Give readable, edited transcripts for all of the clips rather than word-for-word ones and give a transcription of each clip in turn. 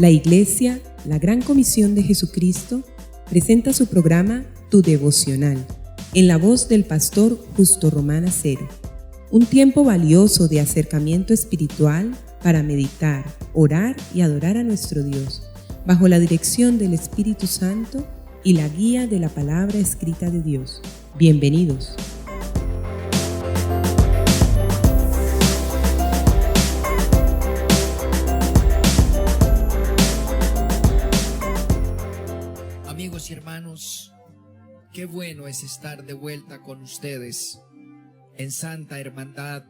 La Iglesia, la Gran Comisión de Jesucristo, presenta su programa Tu Devocional, en la voz del pastor Justo Román Acero. Un tiempo valioso de acercamiento espiritual para meditar, orar y adorar a nuestro Dios, bajo la dirección del Espíritu Santo y la guía de la palabra escrita de Dios. Bienvenidos. Amigos y hermanos, qué bueno es estar de vuelta con ustedes en santa hermandad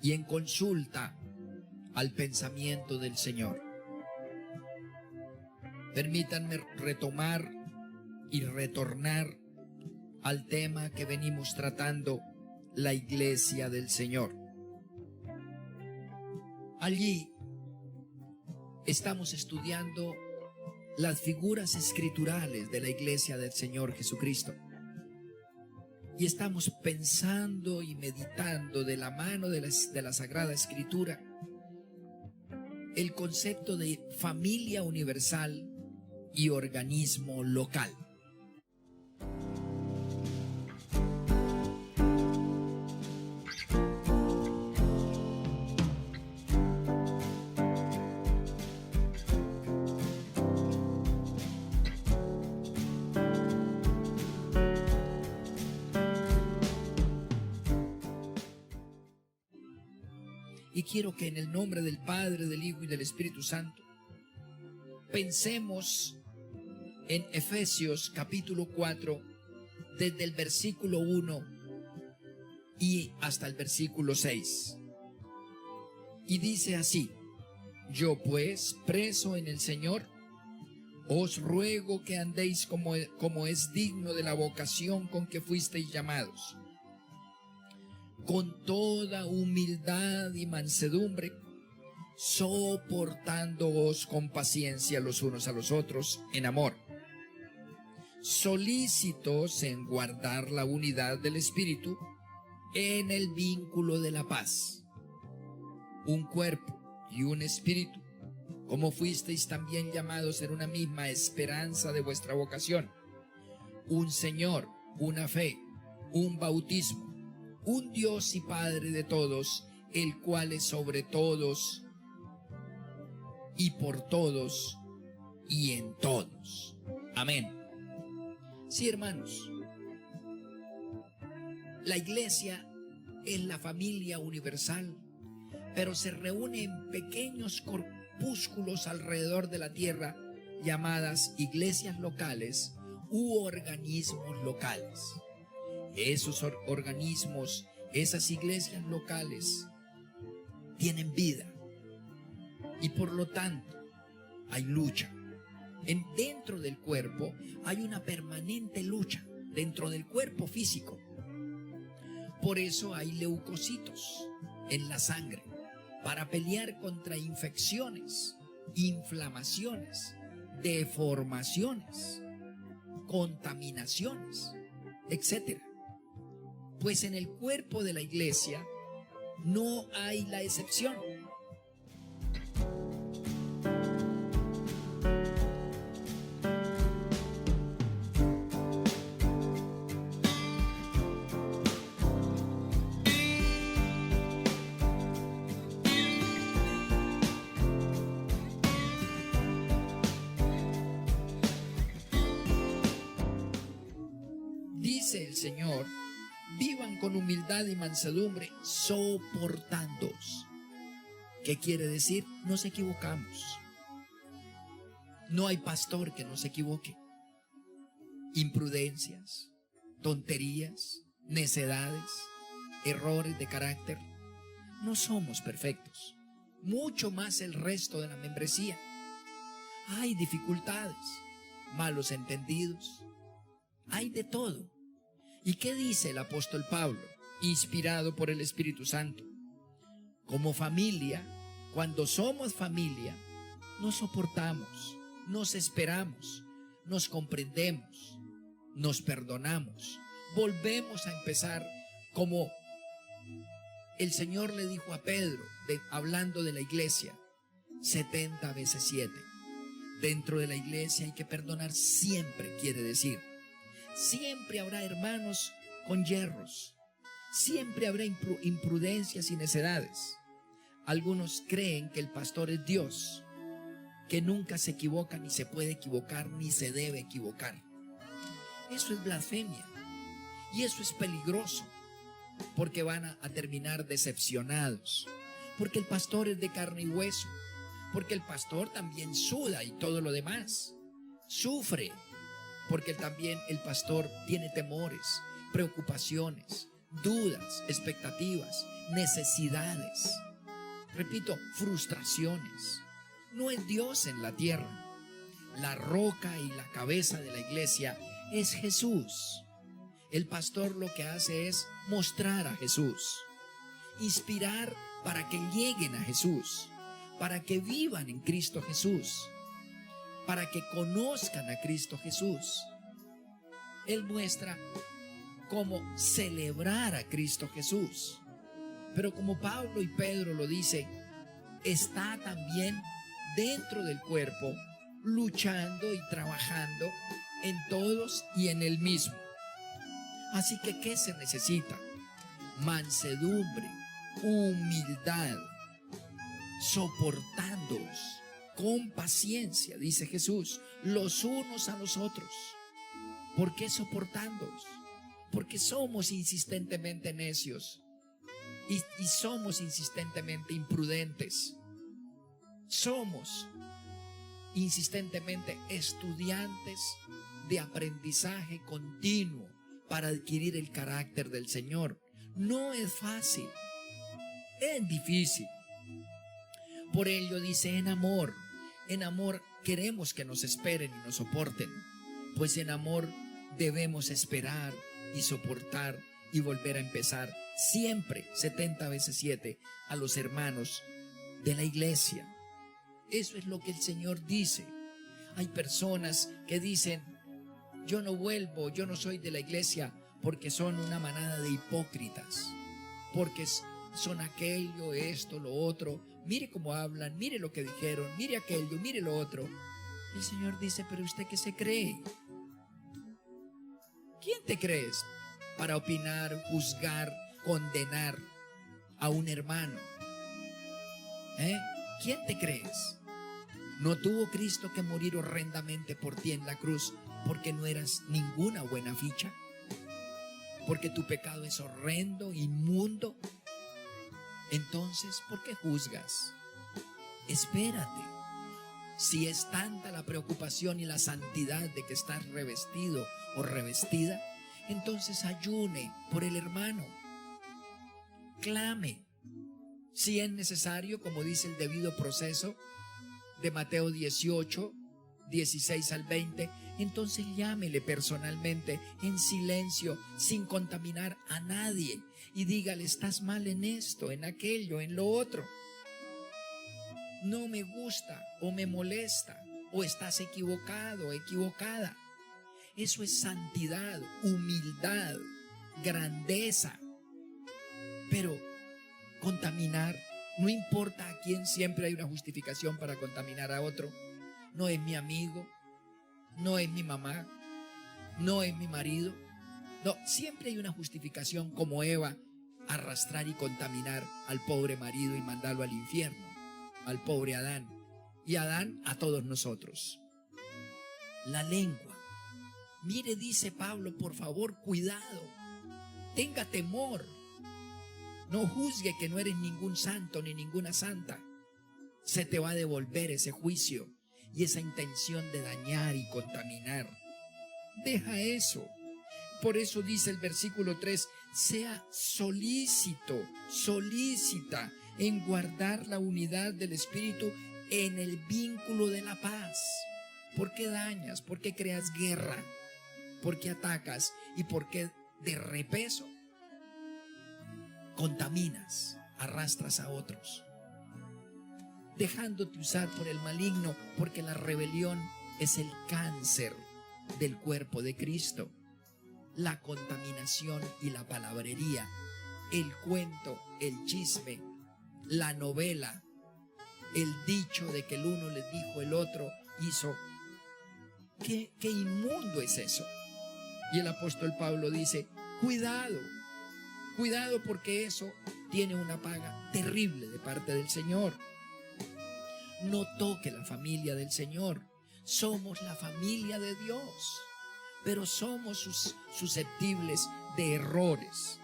y en consulta al pensamiento del Señor. Permítanme retomar y retornar al tema que venimos tratando, la Iglesia del Señor. Allí estamos estudiando las figuras escriturales de la Iglesia del Señor Jesucristo. Y estamos pensando y meditando de la mano de la Sagrada Escritura el concepto de familia universal y organismo local. Y quiero que en el nombre del Padre, del Hijo y del Espíritu Santo pensemos en Efesios capítulo 4, desde el versículo 1 y hasta el versículo 6. Y dice así: yo pues, preso en el Señor, os ruego que andéis como es digno de la vocación con que fuisteis llamados, con toda humildad y mansedumbre, soportándoos con paciencia los unos a los otros en amor, solícitos en guardar la unidad del Espíritu en el vínculo de la paz. Un cuerpo y un espíritu, como fuisteis también llamados en una misma esperanza de vuestra vocación. Un Señor, una fe, un bautismo, un Dios y Padre de todos, el cual es sobre todos y por todos y en todos. Amén. Sí, hermanos, la Iglesia es la familia universal, pero se reúne en pequeños corpúsculos alrededor de la tierra, llamadas iglesias locales u organismos locales. Esos organismos, esas iglesias locales, tienen vida y por lo tanto hay lucha. Dentro del cuerpo hay una permanente lucha, dentro del cuerpo físico. Por eso hay leucocitos en la sangre, para pelear contra infecciones, inflamaciones, deformaciones, contaminaciones, etc. Pues en el cuerpo de la Iglesia no hay la excepción. Dice el Señor: vivan con humildad y mansedumbre, soportándoos. ¿Qué quiere decir? Nos equivocamos. No hay pastor que no se equivoque. Imprudencias, tonterías, necedades, errores de carácter. No somos perfectos. Mucho más el resto de la membresía. Hay dificultades, malos entendidos. Hay de todo. ¿Y qué dice el apóstol Pablo, inspirado por el Espíritu Santo? Como familia, cuando somos familia, nos soportamos, nos esperamos, nos comprendemos, nos perdonamos, volvemos a empezar, como el Señor le dijo a Pedro, hablando de la iglesia: 70 veces 7. Dentro de la iglesia hay que perdonar siempre, quiere decir. Siempre habrá hermanos con yerros. Siempre habrá imprudencias y necedades. Algunos creen que el pastor es Dios, que nunca se equivoca, ni se puede equivocar, ni se debe equivocar. Eso es blasfemia. Y eso es peligroso, porque van a terminar decepcionados. Porque el pastor es de carne y hueso. Porque el pastor también suda y todo lo demás. Sufre. Porque también el pastor tiene temores, preocupaciones, dudas, expectativas, necesidades. Repito, frustraciones. No es Dios en la tierra. La roca y la cabeza de la iglesia es Jesús. El pastor lo que hace es mostrar a Jesús, inspirar para que lleguen a Jesús, para que vivan en Cristo Jesús, para que conozcan a Cristo Jesús. Él muestra cómo celebrar a Cristo Jesús. Pero como Pablo y Pedro lo dicen, está también dentro del cuerpo, luchando y trabajando en todos y en él mismo. Así que, ¿qué se necesita? Mansedumbre, humildad, soportándoos con paciencia, dice Jesús, los unos a los otros. ¿Por qué soportándoos? Porque somos insistentemente necios y somos insistentemente imprudentes. Somos insistentemente estudiantes de aprendizaje continuo para adquirir el carácter del Señor. No es fácil, es difícil. Por ello dice, en amor queremos que nos esperen y nos soporten, pues en amor debemos esperar y soportar y volver a empezar siempre 70 veces 7 a los hermanos de la iglesia. Eso es lo que el Señor dice. Hay personas que dicen, yo no vuelvo, yo no soy de la iglesia, porque son una manada de hipócritas, porque son aquello, esto, lo otro. Mire cómo hablan, mire lo que dijeron, mire aquello, mire lo otro. El Señor dice, pero ¿usted qué se cree? ¿Quién te crees para opinar, juzgar, condenar a un hermano? ¿Quién te crees? ¿No tuvo Cristo que morir horrendamente por ti en la cruz porque no eras ninguna buena ficha? Porque tu pecado es horrendo, inmundo. Entonces, ¿por qué juzgas? Espérate. Si es tanta la preocupación y la santidad de que estás revestido o revestida, entonces ayune por el hermano. Clame. Si es necesario, como dice el debido proceso de Mateo 18, 16 al 20, entonces llámele personalmente, en silencio, sin contaminar a nadie, y dígale, estás mal en esto, en aquello, en lo otro. No me gusta o me molesta, o estás equivocado o equivocada. Eso es santidad, humildad, grandeza. Pero contaminar, no importa a quién, siempre hay una justificación para contaminar a otro. No es mi amigo, no es mi mamá, no es mi marido. No, siempre hay una justificación, como Eva, arrastrar y contaminar al pobre marido y mandarlo al infierno, al pobre Adán, y Adán a todos nosotros. La lengua. Mire, dice Pablo, por favor, cuidado, tenga temor. No juzgue que no eres ningún santo ni ninguna santa. Se te va a devolver ese juicio y esa intención de dañar y contaminar. Deja eso. Por eso dice el versículo 3, sea solícita en guardar la unidad del Espíritu en el vínculo de la paz. ¿Por qué dañas? ¿Por qué creas guerra? ¿Por qué atacas? ¿Y por qué de repeso contaminas, arrastras a otros? Dejándote usar por el maligno, porque la rebelión es el cáncer del cuerpo de Cristo. La contaminación y la palabrería, el cuento, el chisme, la novela, el dicho de que el uno le dijo, el otro hizo. ¿Qué inmundo es eso? Y el apóstol Pablo dice, cuidado, cuidado, porque eso tiene una paga terrible de parte del Señor. No toque la familia del Señor. Somos la familia de Dios, pero somos susceptibles de errores.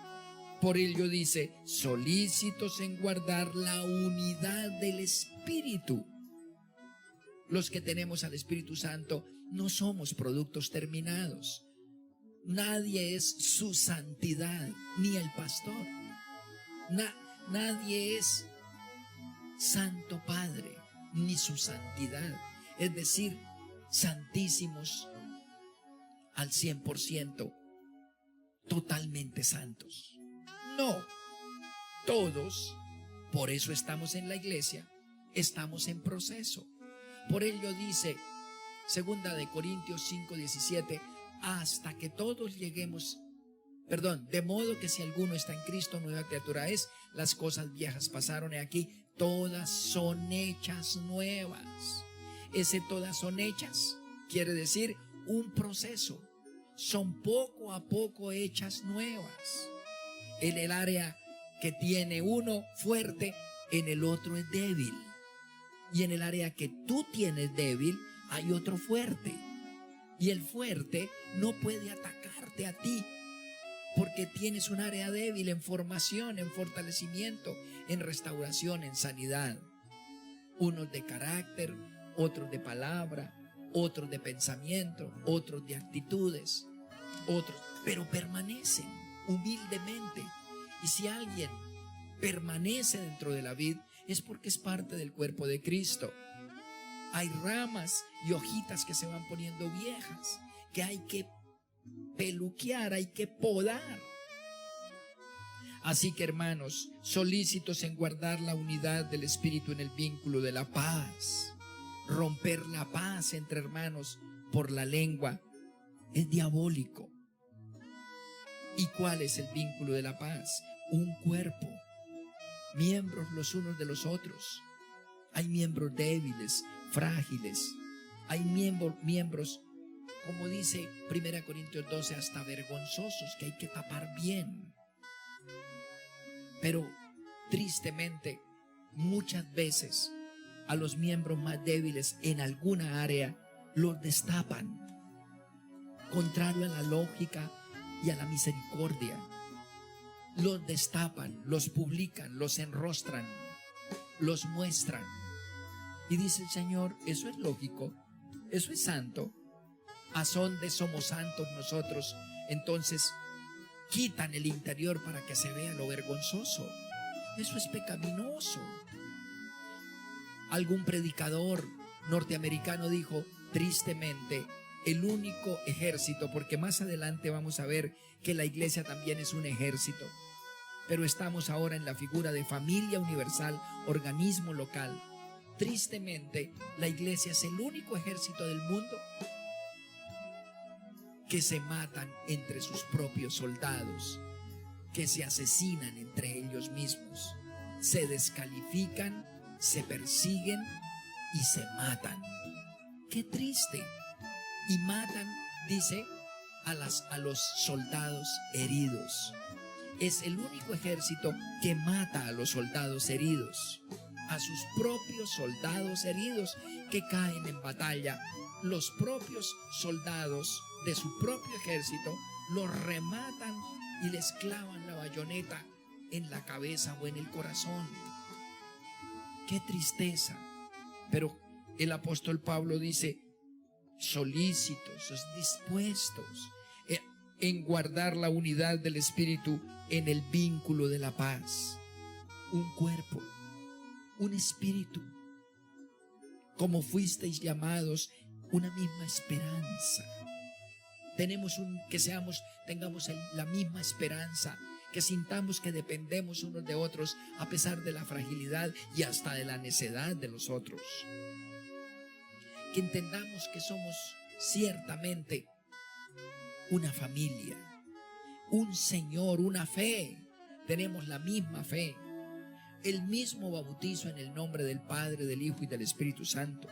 Por ello dice, solícitos en guardar la unidad del Espíritu. Los que tenemos al Espíritu Santo no somos productos terminados. Nadie es su santidad, ni el pastor. Nadie es Santo Padre, ni su santidad. Es decir, santísimos al 100%, totalmente santos. No, todos, por eso estamos en la iglesia, estamos en proceso. Por ello dice, 2 Corintios 5:17, hasta que todos lleguemos, de modo que si alguno está en Cristo, nueva criatura es, las cosas viejas pasaron, y aquí todas son hechas nuevas. Ese todas son hechas quiere decir un proceso. Son poco a poco hechas nuevas. En el área que tiene uno fuerte, en el otro es débil. Y en el área que tú tienes débil, hay otro fuerte. Y el fuerte no puede atacarte a ti, porque tienes un área débil en formación, en fortalecimiento, en restauración, en sanidad. Unos de carácter, otros de palabra, otros de pensamiento, otros de actitudes, otros, pero permanecen humildemente. Y si alguien permanece dentro de la vid, es porque es parte del cuerpo de Cristo. Hay ramas y hojitas que se van poniendo viejas, que hay que peluquear, hay que podar. Así que, hermanos, solícitos en guardar la unidad del Espíritu en el vínculo de la paz. Romper la paz entre hermanos por la lengua es diabólico. ¿Y cuál es el vínculo de la paz? Un cuerpo, miembros los unos de los otros. Hay miembros débiles, frágiles. Hay miembros, como dice 1 Corintios 12, hasta vergonzosos, que hay que tapar bien. Pero tristemente, muchas veces a los miembros más débiles en alguna área los destapan, contrario a la lógica y a la misericordia. Los destapan, los publican, los enrostran, los muestran. Y dice el Señor, eso es lógico, eso es santo. A son de somos santos nosotros, entonces quitan el interior para que se vea lo vergonzoso. Eso es pecaminoso. Algún predicador norteamericano dijo, tristemente, el único ejército, porque más adelante vamos a ver que la iglesia también es un ejército, pero estamos ahora en la figura de familia universal, organismo local. Tristemente, la iglesia es el único ejército del mundo que se matan entre sus propios soldados, que se asesinan entre ellos mismos, se descalifican, se persiguen y se matan. ¡Qué triste! Y matan, dice, a los soldados heridos. Es el único ejército que mata a los soldados heridos, a sus propios soldados heridos que caen en batalla. Los propios soldados de su propio ejército los rematan y les clavan la bayoneta en la cabeza o en el corazón. ¡Qué tristeza! Pero el apóstol Pablo dice, solícitos, dispuestos en guardar la unidad del Espíritu en el vínculo de la paz. Un cuerpo, un espíritu, como fuisteis llamados, una misma esperanza. Tengamos la misma esperanza, que sintamos que dependemos unos de otros a pesar de la fragilidad y hasta de la necedad de los otros. Que entendamos que somos ciertamente una familia, un Señor, una fe. Tenemos la misma fe. el mismo bautizo en el nombre del Padre, del Hijo y del Espíritu Santo.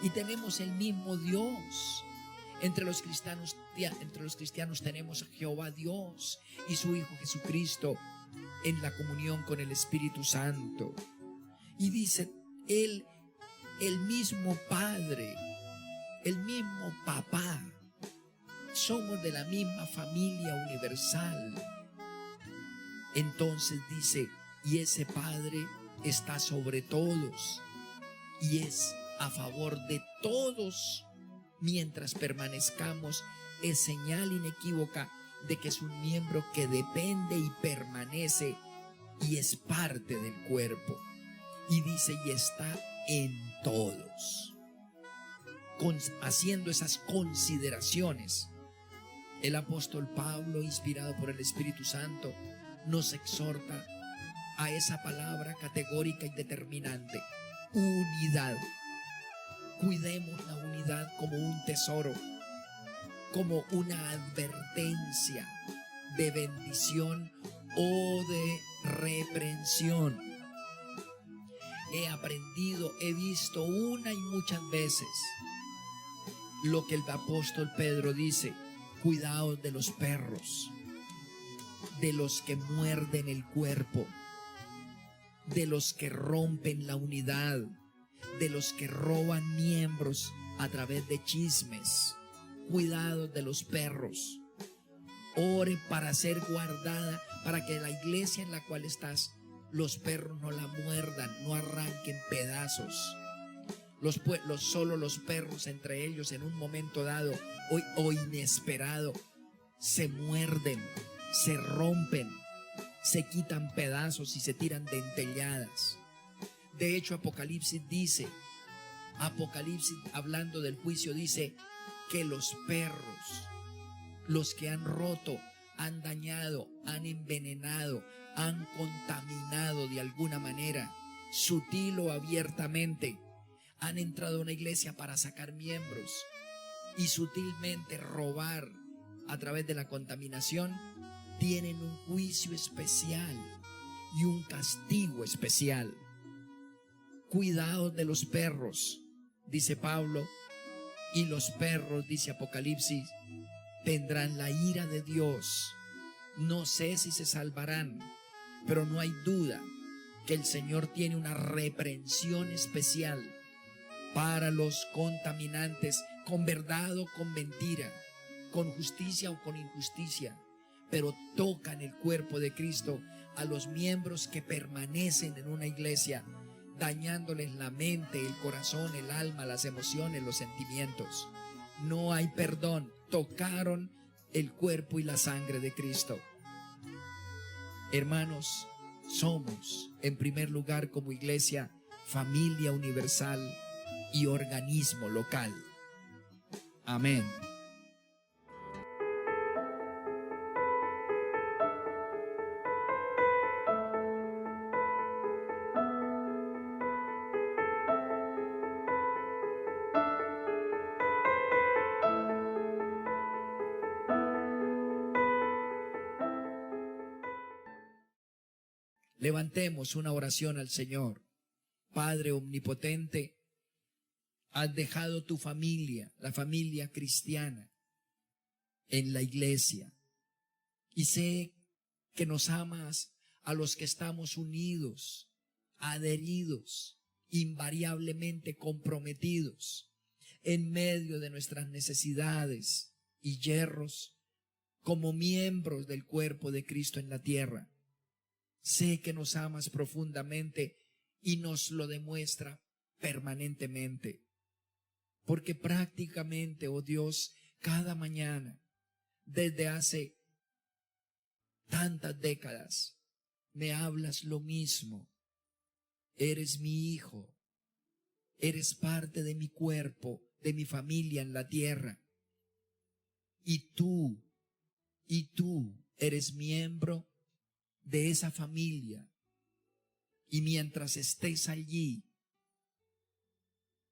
Y tenemos el mismo Dios. Entre los cristianos tenemos a Jehová Dios y su Hijo Jesucristo en la comunión con el Espíritu Santo. Y dice Él, el mismo Padre, el mismo Papá. Somos de la misma familia universal. Entonces dice, y ese Padre está sobre todos y es a favor de todos mientras permanezcamos. Es señal inequívoca de que es un miembro que depende y permanece y es parte del cuerpo. Y dice, y está en todos. Haciendo esas consideraciones, el apóstol Pablo, inspirado por el Espíritu Santo, nos exhorta a esa palabra categórica y determinante: unidad. Cuidemos la unidad como un tesoro, como una advertencia de bendición o de reprensión. He aprendido, he visto una y muchas veces lo que el apóstol Pedro dice: cuidaos de los perros, de los que muerden el cuerpo, de los que rompen la unidad, de los que roban miembros a través de chismes. Cuidado de los perros. Ore para ser guardada, para que la iglesia en la cual estás, los perros no la muerdan, no arranquen pedazos. Solo los perros entre ellos en un momento dado o inesperado se muerden, se rompen, se quitan pedazos y se tiran dentelladas. De hecho, Apocalipsis hablando del juicio, dice que los perros, los que han roto, han dañado, han envenenado, han contaminado de alguna manera, sutil o abiertamente, han entrado a una iglesia para sacar miembros y sutilmente robar a través de la contaminación, tienen un juicio especial y un castigo especial. Cuidado de los perros, dice Pablo, y los perros, dice Apocalipsis, tendrán la ira de Dios. No sé si se salvarán, pero no hay duda que el Señor tiene una reprensión especial para los contaminantes, con verdad o con mentira, con justicia o con injusticia, pero tocan el cuerpo de Cristo a los miembros que permanecen en una iglesia, dañándoles la mente, el corazón, el alma, las emociones, los sentimientos. No hay perdón. Tocaron el cuerpo y la sangre de Cristo. Hermanos, somos, en primer lugar, como iglesia, familia universal y organismo local. Amén. Levantemos una oración al Señor. Padre omnipotente, has dejado tu familia, la familia cristiana, en la iglesia. Y sé que nos amas a los que estamos unidos, adheridos, invariablemente comprometidos, en medio de nuestras necesidades y yerros, como miembros del cuerpo de Cristo en la tierra. Sé que nos amas profundamente y nos lo demuestra permanentemente. Porque prácticamente, oh Dios, cada mañana, desde hace tantas décadas, me hablas lo mismo. Eres mi hijo, eres parte de mi cuerpo, de mi familia en la tierra. Y tú eres miembro de esa familia, y mientras estés allí,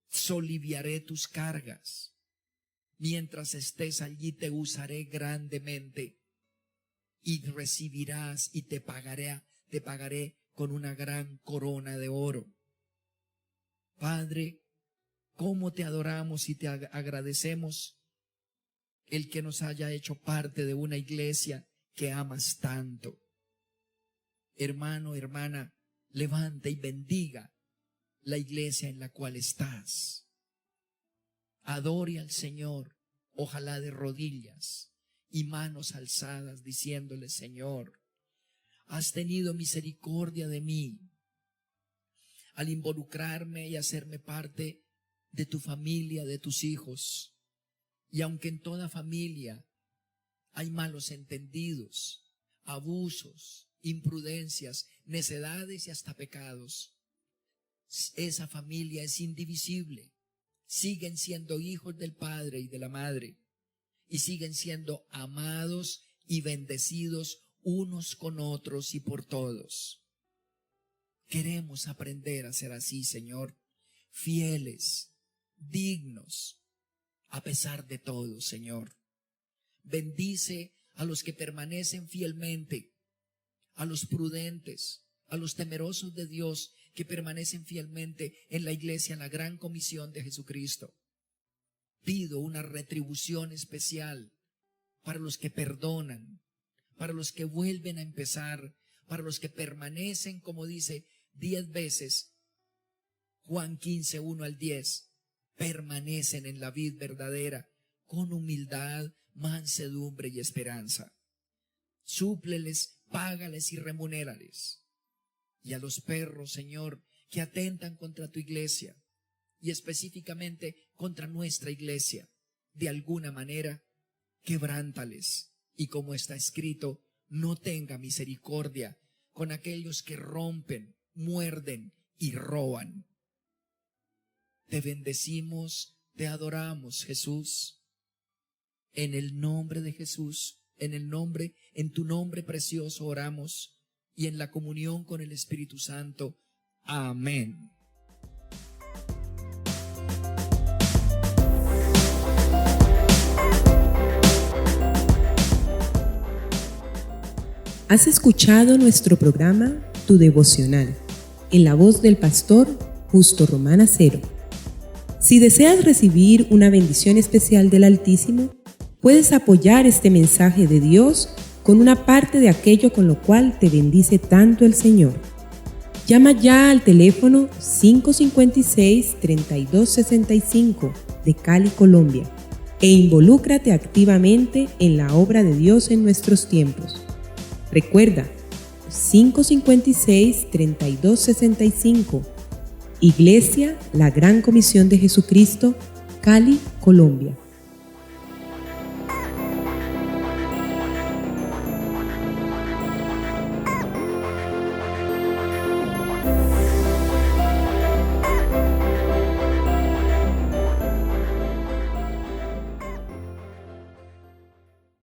soliviaré tus cargas. Mientras estés allí, te usaré grandemente y recibirás y te pagaré con una gran corona de oro. Padre, cómo te adoramos y te agradecemos el que nos haya hecho parte de una iglesia que amas tanto. Hermano, hermana, levanta y bendiga la iglesia en la cual estás. Adore al Señor, ojalá de rodillas y manos alzadas, diciéndole: Señor, has tenido misericordia de mí al involucrarme y hacerme parte de tu familia, de tus hijos. Y aunque en toda familia hay malos entendidos, abusos, imprudencias, necedades y hasta pecados, esa familia es indivisible. Siguen siendo hijos del Padre y de la Madre, y siguen siendo amados y bendecidos unos con otros y por todos. Queremos aprender a ser así, Señor, fieles, dignos, a pesar de todo, Señor. Bendice a los que permanecen fielmente, a los prudentes, a los temerosos de Dios que permanecen fielmente en la iglesia, en la gran comisión de Jesucristo. Pido una retribución especial para los que perdonan, para los que vuelven a empezar, para los que permanecen, como dice 10 veces, Juan 15, 1 al 10, permanecen en la vid verdadera con humildad, mansedumbre y esperanza. Súpleles, págales y remunérales. Y a los perros, Señor, que atentan contra tu iglesia y específicamente contra nuestra iglesia, de alguna manera, quebrántales. Y como está escrito, no tenga misericordia con aquellos que rompen, muerden y roban. Te bendecimos, te adoramos, Jesús. En el nombre de Jesús, en tu nombre precioso oramos, y en la comunión con el Espíritu Santo. Amén. Has escuchado nuestro programa Tu Devocional, en la voz del pastor Justo Román Acero. Si deseas recibir una bendición especial del Altísimo, puedes apoyar este mensaje de Dios con una parte de aquello con lo cual te bendice tanto el Señor. Llama ya al teléfono 556-3265 de Cali, Colombia, e involúcrate activamente en la obra de Dios en nuestros tiempos. Recuerda, 556-3265, Iglesia La Gran Comisión de Jesucristo, Cali, Colombia.